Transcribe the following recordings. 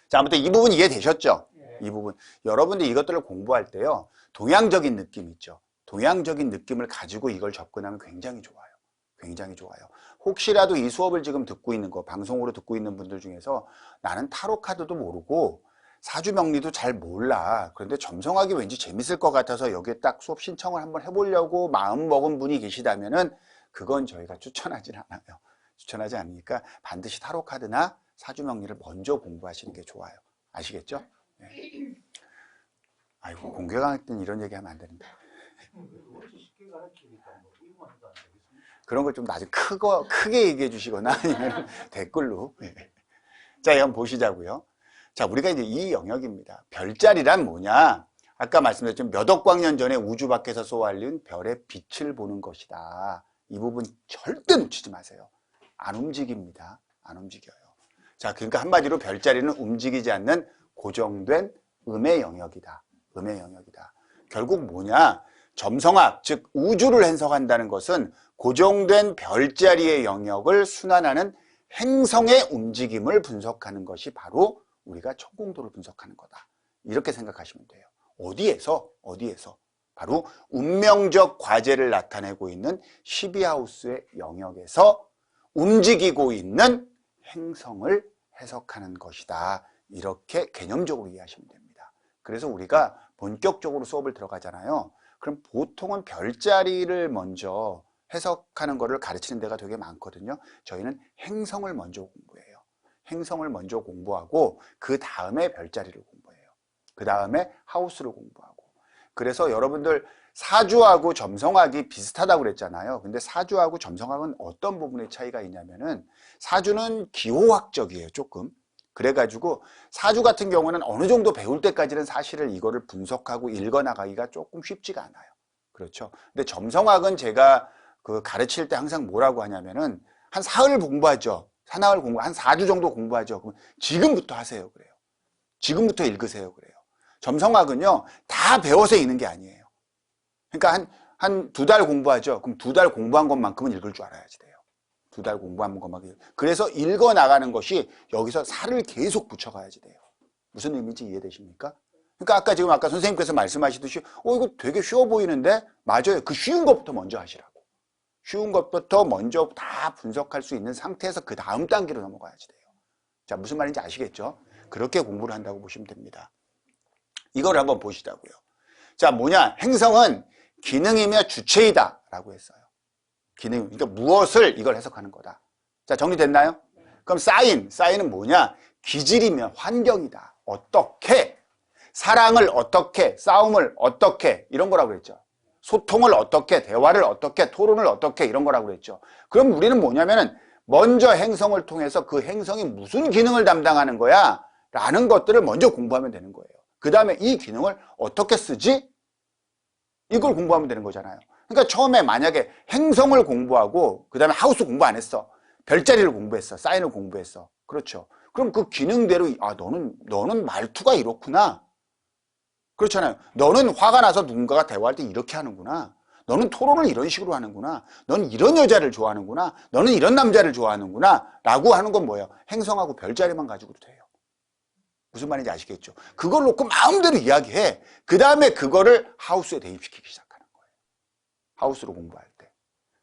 자, 아무튼 이 부분 이해되셨죠? 이 부분. 여러분들 이것들을 공부할 때요, 동양적인 느낌 있죠? 동양적인 느낌을 가지고 이걸 접근하면 굉장히 좋아요. 굉장히 좋아요. 혹시라도 이 수업을 지금 듣고 있는 거, 방송으로 듣고 있는 분들 중에서 나는 타로 카드도 모르고 사주명리도 잘 몰라. 그런데 점성하기 왠지 재밌을 것 같아서 여기에 딱 수업 신청을 한번 해보려고 마음 먹은 분이 계시다면은 그건 저희가 추천하진 않아요. 추천하지 않으니까 반드시 타로 카드나 사주명리를 먼저 공부하시는 게 좋아요. 아시겠죠? 네. 아이고, 공개 강의 때는 이런 얘기 하면 안 되는데. 그런 걸 좀 나중에 크게 얘기해 주시거나 아니면 댓글로. 네. 자, 한번 보시자고요. 자, 우리가 이제 이 영역입니다. 별자리란 뭐냐? 아까 말씀드렸지만 몇 억광 년 전에 우주 밖에서 쏘아올린 별의 빛을 보는 것이다. 이 부분 절대 놓치지 마세요. 안 움직입니다. 안 움직여요. 자, 그러니까 한마디로 별자리는 움직이지 않는 고정된 음의 영역이다. 음의 영역이다. 결국 뭐냐? 점성학, 즉 우주를 해석한다는 것은 고정된 별자리의 영역을 순환하는 행성의 움직임을 분석하는 것이 바로 우리가 천공도를 분석하는 거다. 이렇게 생각하시면 돼요. 어디에서? 바로 운명적 과제를 나타내고 있는 12하우스의 영역에서 움직이고 있는 행성을 해석하는 것이다. 이렇게 개념적으로 이해하시면 됩니다. 그래서 우리가 본격적으로 수업을 들어가잖아요. 그럼 보통은 별자리를 먼저 해석하는 것을 가르치는 데가 되게 많거든요. 저희는 행성을 먼저 공부해요. 행성을 먼저 공부하고 그 다음에 별자리를 공부해요. 그 다음에 하우스를 공부하고. 그래서 여러분들 사주하고 점성학이 비슷하다고 그랬잖아요. 근데 사주하고 점성학은 어떤 부분의 차이가 있냐면은 사주는 기호학적이에요, 조금. 그래가지고 사주 같은 경우는 어느 정도 배울 때까지는 사실을 이거를 분석하고 읽어나가기가 조금 쉽지가 않아요. 그렇죠. 근데 점성학은 제가 그 가르칠 때 항상 뭐라고 하냐면은 한 사흘 공부하죠. 사나흘 공부, 한 4주 정도 공부하죠. 그럼 지금부터 하세요. 그래요. 지금부터 읽으세요. 그래요. 점성학은요, 다 배워서 읽는 게 아니에요. 그러니까 한 2달 공부하죠. 그럼 2달 공부한 것만큼은 읽을 줄 알아야지 돼요. 2달 공부한 것만큼. 그래서 읽어 나가는 것이 여기서 살을 계속 붙여가야지 돼요. 무슨 의미인지 이해되십니까? 그러니까 아까 선생님께서 말씀하시듯이 이거 되게 쉬워 보이는데 맞아요. 그 쉬운 것부터 먼저 하시라고. 쉬운 것부터 먼저 다 분석할 수 있는 상태에서 그 다음 단계로 넘어가야지 돼요. 자, 무슨 말인지 아시겠죠? 그렇게 공부를 한다고 보시면 됩니다. 이걸 한번 보시자고요. 자, 뭐냐? 행성은 기능이며 주체이다 라고 했어요. 기능, 그러니까 무엇을 이걸 해석하는 거다. 자, 정리됐나요? 그럼 사인은 뭐냐? 기질이며 환경이다. 어떻게? 사랑을 어떻게? 싸움을 어떻게? 이런 거라고 그랬죠. 소통을 어떻게? 대화를 어떻게? 토론을 어떻게? 이런 거라고 그랬죠. 그럼 우리는 뭐냐면은 먼저 행성을 통해서 그 행성이 무슨 기능을 담당하는 거야? 라는 것들을 먼저 공부하면 되는 거예요. 그 다음에 이 기능을 어떻게 쓰지? 이걸 공부하면 되는 거잖아요. 그러니까 처음에 만약에 행성을 공부하고 그 다음에 하우스 공부 안 했어. 별자리를 공부했어. 사인을 공부했어. 그렇죠. 그럼 그 기능대로 너는 말투가 이렇구나. 그렇잖아요. 너는 화가 나서 누군가가 대화할 때 이렇게 하는구나. 너는 토론을 이런 식으로 하는구나. 너는 이런 여자를 좋아하는구나. 너는 이런 남자를 좋아하는구나. 라고 하는 건 뭐예요? 행성하고 별자리만 가지고도 돼요. 무슨 말인지 아시겠죠? 그걸 놓고 마음대로 이야기해. 그 다음에 그거를 하우스에 대입시키기 시작하는 거예요. 하우스로 공부할 때.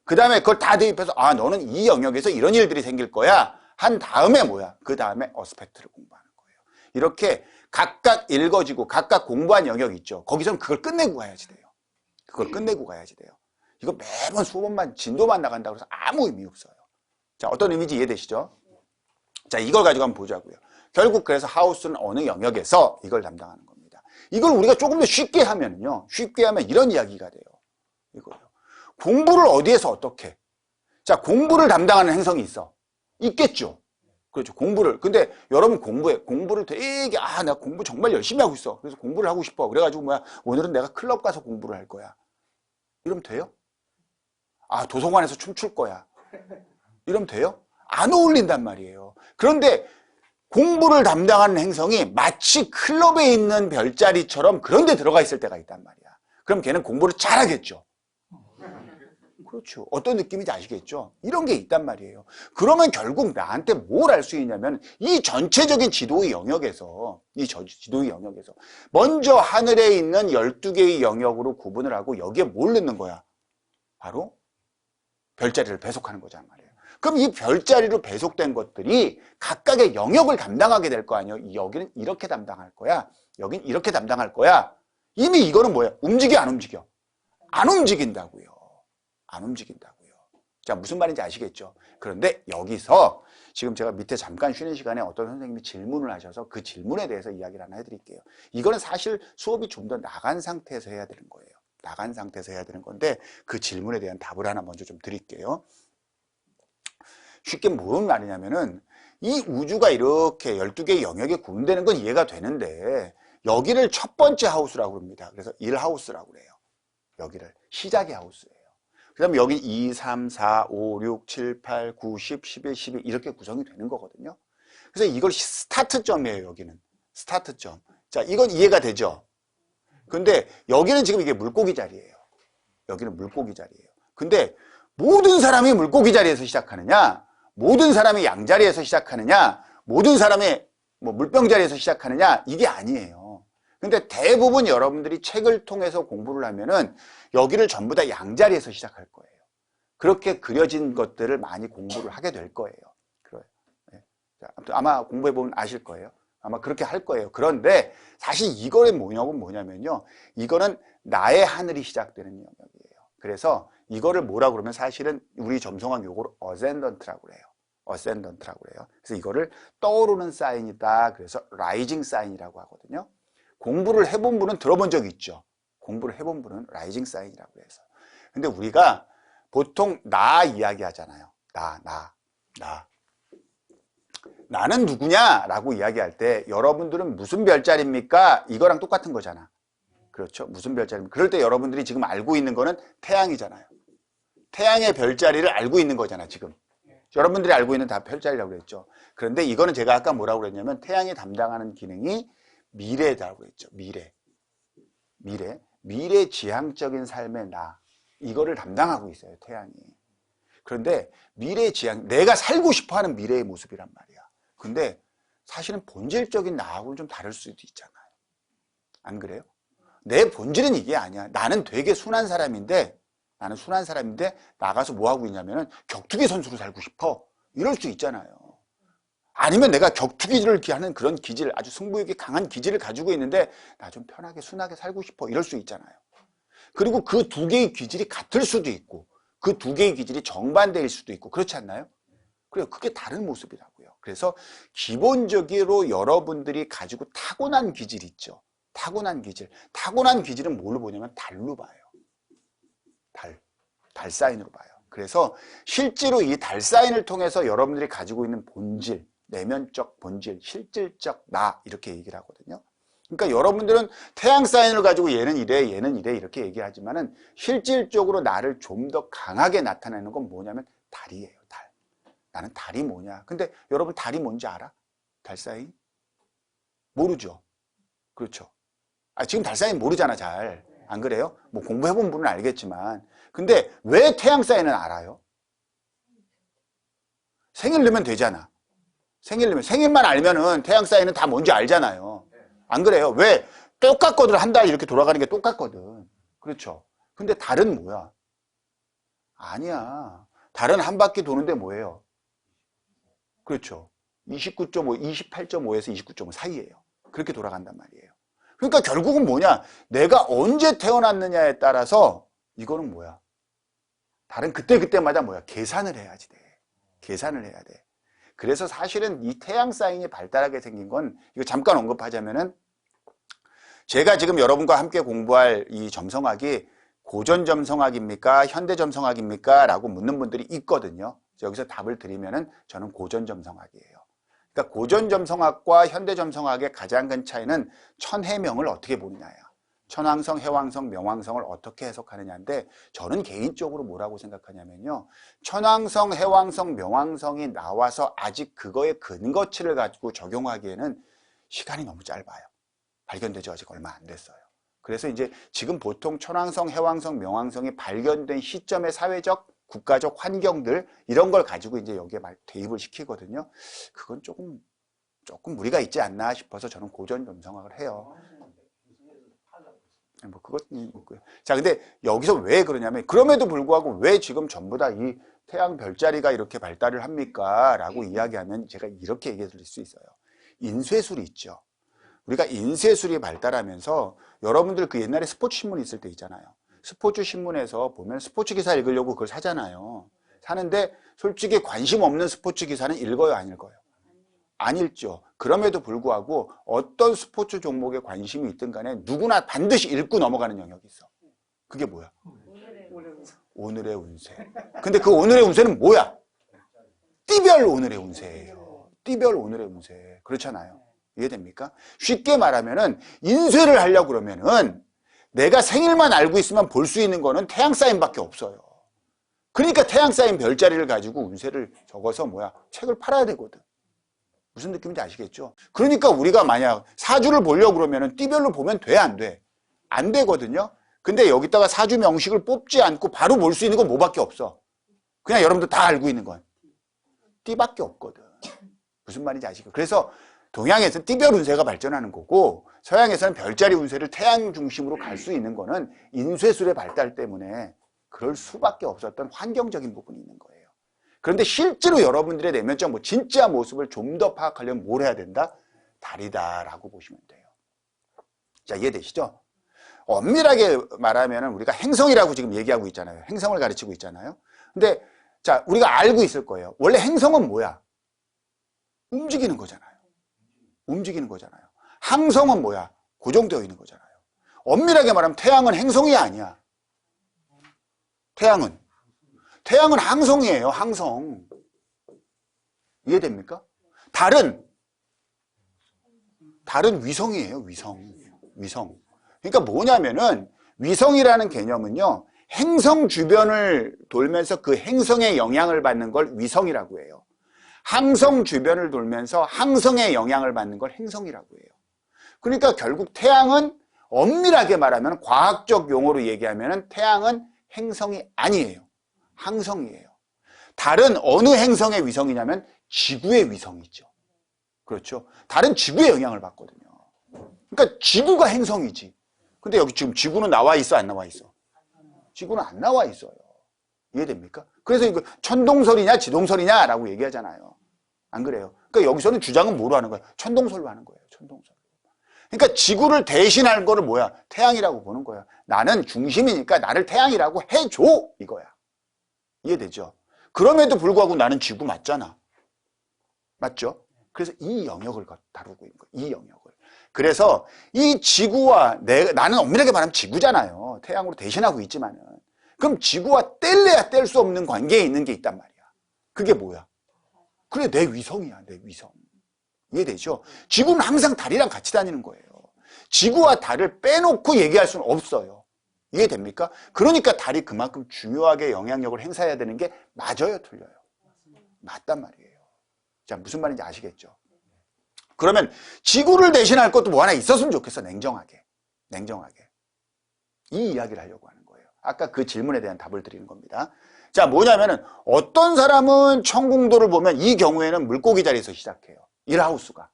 그 다음에 그걸 다 대입해서 너는 이 영역에서 이런 일들이 생길 거야. 한 다음에 뭐야? 그 다음에 어스펙트를 공부하는 거예요. 이렇게 각각 읽어지고 각각 공부한 영역 있죠. 거기서는 그걸 끝내고 가야지 돼요. 그걸 끝내고 가야지 돼요. 이거 매번 수업만 진도만 나간다고 해서 아무 의미 없어요. 자, 어떤 의미인지 이해되시죠? 자, 이걸 가지고 한번 보자고요. 결국 그래서 하우스는 어느 영역에서 이걸 담당하는 겁니다. 이걸 우리가 조금 더 쉽게 하면요. 쉽게 하면 이런 이야기가 돼요. 이거요. 공부를 어디에서 어떻게? 자, 공부를 담당하는 행성이 있어. 있겠죠. 그렇죠. 공부를. 근데 여러분 공부를 되게 내가 공부 정말 열심히 하고 있어. 그래서 공부를 하고 싶어. 그래가지고 오늘은 내가 클럽 가서 공부를 할 거야. 이러면 돼요? 도서관에서 춤출 거야. 이러면 돼요? 안 어울린단 말이에요. 그런데 공부를 담당하는 행성이 마치 클럽에 있는 별자리처럼 그런 데 들어가 있을 때가 있단 말이야. 그럼 걔는 공부를 잘하겠죠. 그렇죠. 어떤 느낌인지 아시겠죠? 이런 게 있단 말이에요. 그러면 결국 나한테 뭘 알 수 있냐면 이 전체적인 지도의 영역에서 지도의 영역에서 먼저 하늘에 있는 12개의 영역으로 구분을 하고 여기에 뭘 넣는 거야? 바로 별자리를 배속하는 거잖아 말이에요. 그럼 이 별자리로 배속된 것들이 각각의 영역을 담당하게 될 거 아니에요. 여기는 이렇게 담당할 거야. 여긴 이렇게 담당할 거야. 이미 이거는 뭐야? 움직여 안 움직여? 안 움직인다고요. 안 움직인다고요. 자, 무슨 말인지 아시겠죠? 그런데 여기서 지금 제가 밑에 잠깐 쉬는 시간에 어떤 선생님이 질문을 하셔서 그 질문에 대해서 이야기를 하나 해드릴게요. 이거는 사실 수업이 좀 더 나간 상태에서 해야 되는 거예요. 나간 상태에서 해야 되는 건데 그 질문에 대한 답을 하나 먼저 좀 드릴게요. 쉽게 무슨 말이냐면은 이 우주가 이렇게 12개의 영역에 구분되는 건 이해가 되는데 여기를 첫 번째 하우스라고 합니다. 그래서 1하우스라고 그래요. 여기를 시작의 하우스예요. 그 다음에 여기 2, 3, 4, 5, 6, 7, 8, 9, 10, 11, 12 이렇게 구성이 되는 거거든요. 그래서 이걸 스타트점이에요. 여기는 스타트점. 자, 이건 이해가 되죠? 근데 여기는 지금 이게 물고기 자리예요. 여기는 물고기 자리예요. 근데 모든 사람이 물고기 자리에서 시작하느냐, 모든 사람이 양자리에서 시작하느냐, 모든 사람이 뭐 물병 자리에서 시작하느냐, 이게 아니에요. 근데 대부분 여러분들이 책을 통해서 공부를 하면은 여기를 전부 다 양자리에서 시작할 거예요. 그렇게 그려진 것들을 많이 공부를 하게 될 거예요. 아마 공부해보면 아실 거예요. 아마 그렇게 할 거예요. 그런데 사실 이거의 영역은 뭐냐면요. 이거는 나의 하늘이 시작되는 영역이에요. 그래서 이거를 뭐라고 그러면 사실은 우리 점성학 용어로 어센던트라고 그래요. 어센던트라고 그래요. 그래서 이거를 떠오르는 사인이다. 그래서 라이징 사인이라고 하거든요. 공부를 해본 분은 들어본 적이 있죠. 공부를 해본 분은 라이징 사인이라고 해서. 근데 우리가 보통 나 이야기 하잖아요. 나는 누구냐라고 이야기할 때 여러분들은 무슨 별자리입니까? 이거랑 똑같은 거잖아. 그렇죠? 무슨 별자리입니까? 그럴 때 여러분들이 지금 알고 있는 거는 태양이잖아요. 태양의 별자리를 알고 있는 거잖아, 지금. 여러분들이 알고 있는 다 별자리라고 그랬죠. 그런데 이거는 제가 아까 뭐라고 그랬냐면 태양이 담당하는 기능이 미래라고 그랬죠. 미래 지향적인 삶의 나. 이거를 담당하고 있어요, 태양이. 그런데 미래 지향, 내가 살고 싶어 하는 미래의 모습이란 말이야. 근데 사실은 본질적인 나하고는 좀 다를 수도 있잖아요. 안 그래요? 내 본질은 이게 아니야. 나는 되게 순한 사람인데 나가서 뭐 하고 있냐면은 격투기 선수로 살고 싶어. 이럴 수 있잖아요. 아니면 내가 격투기를 하는 그런 기질, 아주 승부욕이 강한 기질을 가지고 있는데 나 좀 편하게 순하게 살고 싶어. 이럴 수 있잖아요. 그리고 그 두 개의 기질이 같을 수도 있고 그 두 개의 기질이 정반대일 수도 있고 그렇지 않나요? 그래요. 그게 다른 모습이라고요. 그래서 기본적으로 여러분들이 가지고 타고난 기질이 있죠. 타고난 기질은 뭘로 보냐면 달로 봐요. 달 사인으로 봐요. 그래서 실제로 이 달 사인을 통해서 여러분들이 가지고 있는 본질, 내면적 본질, 실질적 나 이렇게 얘기를 하거든요. 그러니까 여러분들은 태양 사인을 가지고 얘는 이래 이렇게 얘기하지만은 실질적으로 나를 좀 더 강하게 나타내는 건 뭐냐면 달이에요. 달. 나는 달이 뭐냐. 근데 여러분 달이 뭔지 알아? 달 사인? 모르죠. 그렇죠. 지금 달 사인 모르잖아, 잘. 안 그래요? 뭐 공부해본 분은 알겠지만. 근데 왜 태양 사인은 알아요? 생일 넣으면 되잖아. 생일만 알면은 태양 사인은 다 뭔지 알잖아요. 안 그래요? 왜? 똑같거든. 한 달 이렇게 돌아가는 게 똑같거든. 그렇죠. 근데 달은 뭐야? 아니야. 달은 한 바퀴 도는데 뭐예요? 그렇죠. 29.5, 28.5에서 29.5 사이예요. 그렇게 돌아간단 말이에요. 그러니까 결국은 뭐냐? 내가 언제 태어났느냐에 따라서 이거는 뭐야? 달은 그때마다 뭐야? 계산을 해야지 돼. 계산을 해야 돼. 그래서 사실은 이 태양 사인이 발달하게 생긴 건 이거 잠깐 언급하자면은 제가 지금 여러분과 함께 공부할 이 점성학이 고전 점성학입니까? 현대 점성학입니까? 라고 묻는 분들이 있거든요. 여기서 답을 드리면은 저는 고전 점성학이에요. 그러니까 고전 점성학과 현대 점성학의 가장 큰 차이는 천해명을 어떻게 보느냐예요. 천왕성, 해왕성, 명왕성을 어떻게 해석하느냐인데 저는 개인적으로 뭐라고 생각하냐면요. 천왕성, 해왕성, 명왕성이 나와서 아직 그거의 근거치를 가지고 적용하기에는 시간이 너무 짧아요. 발견된 지 아직 얼마 안 됐어요. 그래서 이제 지금 보통 천왕성, 해왕성, 명왕성이 발견된 시점의 사회적, 국가적 환경들 이런 걸 가지고 이제 여기에 대입을 시키거든요. 그건 조금 무리가 있지 않나 싶어서 저는 고전 점성학을 해요. 뭐 그것은 있고요. 자, 근데 여기서 왜 그러냐면 그럼에도 불구하고 왜 지금 전부 다 이 태양 별자리가 이렇게 발달을 합니까? 라고 이야기하면 제가 이렇게 얘기해 드릴 수 있어요. 인쇄술이 있죠. 우리가 인쇄술이 발달하면서 여러분들 그 옛날에 스포츠 신문 있을 때 있잖아요. 스포츠 신문에서 보면 스포츠 기사 읽으려고 그걸 사잖아요. 사는데 솔직히 관심 없는 스포츠 기사는 읽어요, 안 읽어요? 안 읽죠. 그럼에도 불구하고 어떤 스포츠 종목에 관심이 있든 간에 누구나 반드시 읽고 넘어가는 영역이 있어. 그게 뭐야? 오늘의 운세. 근데 그 오늘의 운세는 뭐야? 띠별 오늘의 운세예요. 띠별 오늘의 운세. 그렇잖아요. 이해됩니까? 쉽게 말하면은 인쇄를 하려고 그러면은 내가 생일만 알고 있으면 볼 수 있는 거는 태양 사인밖에 없어요. 그러니까 태양 사인 별자리를 가지고 운세를 적어서 책을 팔아야 되거든. 무슨 느낌인지 아시겠죠? 그러니까 우리가 만약 사주를 보려고 그러면은 띠별로 보면 돼, 안 돼? 안 되거든요. 근데 여기다가 사주 명식을 뽑지 않고 바로 볼 수 있는 건 뭐밖에 없어? 그냥 여러분들 다 알고 있는 건 띠밖에 없거든. 무슨 말인지 아시겠죠? 그래서 동양에서는 띠별 운세가 발전하는 거고 서양에서는 별자리 운세를 태양 중심으로 갈 수 있는 거는 인쇄술의 발달 때문에 그럴 수밖에 없었던 환경적인 부분이 있는 거예요. 그런데 실제로 여러분들의 내면적 진짜 모습을 좀 더 파악하려면 뭘 해야 된다? 달이다라고 보시면 돼요. 자, 이해되시죠? 엄밀하게 말하면 우리가 행성이라고 지금 얘기하고 있잖아요. 행성을 가르치고 있잖아요. 근데 자, 우리가 알고 있을 거예요. 원래 행성은 뭐야? 움직이는 거잖아요. 움직이는 거잖아요. 항성은 뭐야? 고정되어 있는 거잖아요. 엄밀하게 말하면 태양은 행성이 아니야. 태양은 항성이에요. 항성. 이해됩니까? 달은 위성이에요. 위성. 그러니까 뭐냐면은 위성이라는 개념은요. 행성 주변을 돌면서 그 행성의 영향을 받는 걸 위성이라고 해요. 항성 주변을 돌면서 항성의 영향을 받는 걸 행성이라고 해요. 그러니까 결국 태양은 엄밀하게 말하면 과학적 용어로 얘기하면 태양은 행성이 아니에요. 항성이에요. 달은 어느 행성의 위성이냐면 지구의 위성이죠. 그렇죠. 달은 지구의 영향을 받거든요. 그러니까 지구가 행성이지. 근데 여기 지금 지구는 나와 있어, 안 나와 있어? 지구는 안 나와 있어요. 이해됩니까? 그래서 이거 천동설이냐 지동설이냐라고 얘기하잖아요. 안 그래요? 그러니까 여기서는 주장은 뭐로 하는 거예요? 천동설로 하는 거예요. 천동설. 그러니까 지구를 대신할 거를 뭐야? 태양이라고 보는 거야. 나는 중심이니까 나를 태양이라고 해줘 이거야. 이해되죠? 그럼에도 불구하고 나는 지구 맞잖아. 맞죠? 그래서 이 영역을 다루고 있는 거예요. 이 영역을. 그래서 이 지구와 나는 엄밀하게 말하면 지구잖아요. 태양으로 대신하고 있지만은. 그럼 지구와 뗄래야 뗄 수 없는 관계에 있는 게 있단 말이야. 그게 뭐야? 그래, 내 위성이야, 내 위성. 이해되죠? 지구는 항상 달이랑 같이 다니는 거예요. 지구와 달을 빼놓고 얘기할 수는 없어요. 이해됩니까? 그러니까 달이 그만큼 중요하게 영향력을 행사해야 되는 게 맞아요, 틀려요? 맞단 말이에요. 자, 무슨 말인지 아시겠죠? 그러면 지구를 대신할 것도 뭐 하나 있었으면 좋겠어, 냉정하게. 이 이야기를 하려고 하는 거예요. 아까 그 질문에 대한 답을 드리는 겁니다. 자, 뭐냐면은 어떤 사람은 천궁도를 보면 이 경우에는 물고기 자리에서 시작해요. 1하우스가.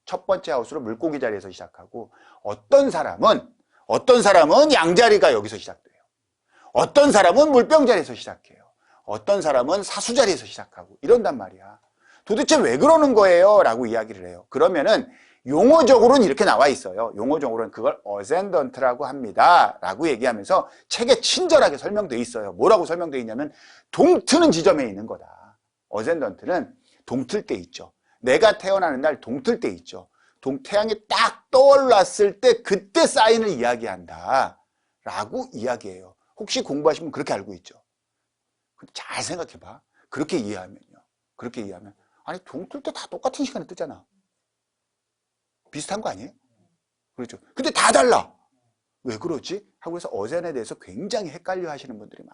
첫 번째 하우스로 물고기 자리에서 시작하고 어떤 사람은 양자리가 여기서 시작돼요. 어떤 사람은 물병 자리에서 시작해요. 어떤 사람은 사수 자리에서 시작하고 이런단 말이야. 도대체 왜 그러는 거예요? 라고 이야기를 해요. 그러면은 용어적으로는 이렇게 나와 있어요. 용어적으로는 그걸 어센던트라고 합니다. 라고 얘기하면서 책에 친절하게 설명되어 있어요. 뭐라고 설명되어 있냐면 동트는 지점에 있는 거다. 어센던트는 동틀 때 있죠. 내가 태어나는 날 동틀 때 있죠. 태양이 딱 떠올랐을 때 그때 사인을 이야기한다. 라고 이야기해요. 혹시 공부하시면 그렇게 알고 있죠. 잘 생각해봐. 그렇게 이해하면 아니 동틀 때 다 똑같은 시간에 뜨잖아. 비슷한 거 아니에요? 그렇죠. 근데 다 달라. 왜 그러지? 하고 해서 어젠에 대해서 굉장히 헷갈려 하시는 분들이 많아요.